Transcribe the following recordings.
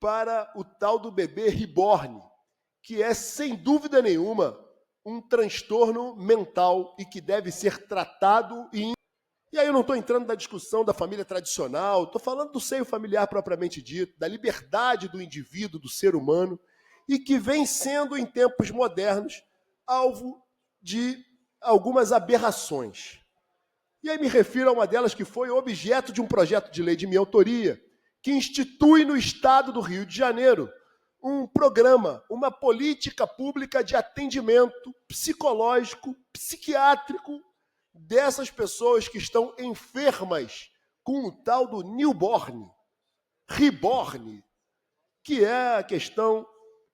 para o tal do bebê reborn, que é, sem dúvida nenhuma, um transtorno mental e que deve ser tratado E aí eu não estou entrando na discussão da família tradicional, estou falando do seio familiar propriamente dito, da liberdade do indivíduo, do ser humano, e que vem sendo, em tempos modernos, alvo de algumas aberrações. E aí me refiro a uma delas que foi objeto de um projeto de lei de minha autoria, que institui no Estado do Rio de Janeiro um programa, uma política pública de atendimento psicológico, psiquiátrico, dessas pessoas que estão enfermas com o tal do newborn, reborn, que é a questão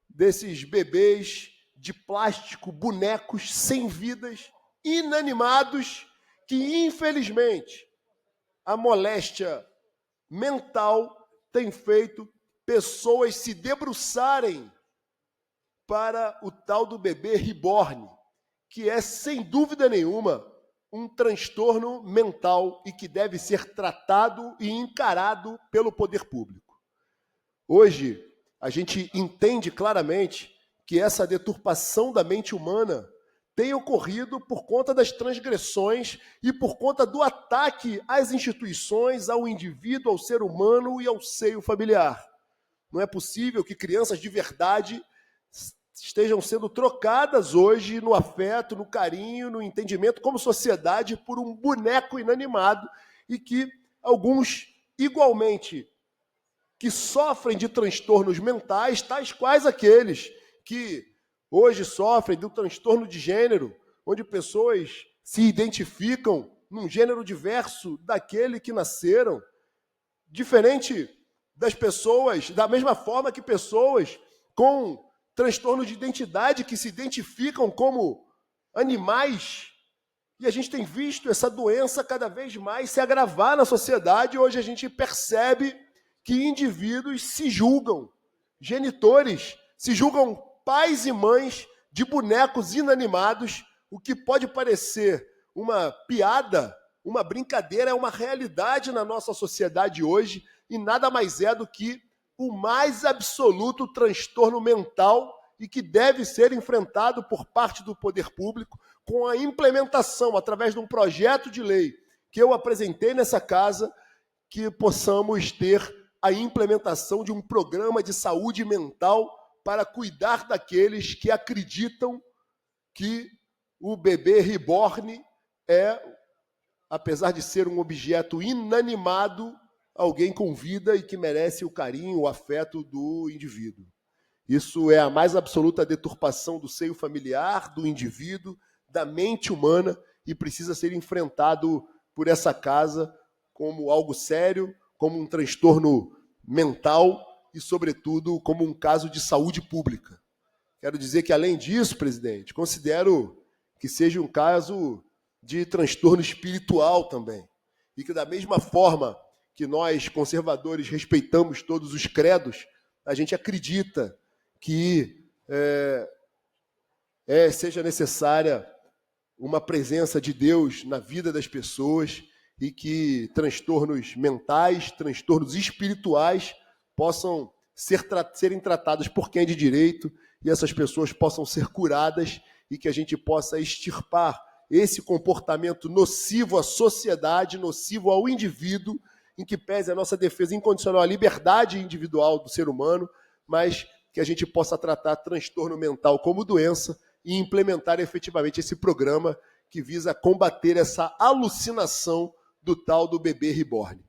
desses bebês de plástico, bonecos sem vidas, inanimados, que infelizmente a moléstia mental tem feito pessoas se debruçarem para o tal do bebê reborn, que é, sem dúvida nenhuma, um transtorno mental e que deve ser tratado e encarado pelo poder público. Hoje, a gente entende claramente que essa deturpação da mente humana tem ocorrido por conta das transgressões e por conta do ataque às instituições, ao indivíduo, ao ser humano e ao seio familiar. Não é possível que crianças de verdade estejam sendo trocadas hoje no afeto, no carinho, no entendimento como sociedade por um boneco inanimado e que alguns, igualmente, que sofrem de transtornos mentais, tais quais aqueles que hoje sofrem do transtorno de gênero, onde pessoas se identificam num gênero diverso daquele que nasceram, diferente das pessoas, da mesma forma que pessoas com transtorno de identidade que se identificam como animais. E a gente tem visto essa doença cada vez mais se agravar na sociedade. Hoje a gente percebe que indivíduos se julgam genitores, se julgam pais e mães de bonecos inanimados, o que pode parecer uma piada, uma brincadeira, é uma realidade na nossa sociedade hoje e nada mais é do que o mais absoluto transtorno mental e que deve ser enfrentado por parte do poder público com a implementação, através de um projeto de lei que eu apresentei nessa casa, que possamos ter a implementação de um programa de saúde mental para cuidar daqueles que acreditam que o bebê reborn é, apesar de ser um objeto inanimado, alguém com vida e que merece o carinho, o afeto do indivíduo. Isso é a mais absoluta deturpação do seio familiar, do indivíduo, da mente humana e precisa ser enfrentado por essa casa como algo sério, como um transtorno mental e, sobretudo, como um caso de saúde pública. Quero dizer que, além disso, presidente, considero que seja um caso de transtorno espiritual também. E que, da mesma forma que nós, conservadores, respeitamos todos os credos, a gente acredita que seja necessária uma presença de Deus na vida das pessoas e que transtornos mentais, transtornos espirituais possam serem tratados por quem é de direito e essas pessoas possam ser curadas e que a gente possa extirpar esse comportamento nocivo à sociedade, nocivo ao indivíduo, em que pese a nossa defesa incondicional à liberdade individual do ser humano, mas que a gente possa tratar transtorno mental como doença e implementar efetivamente esse programa que visa combater essa alucinação do tal do bebê reborn.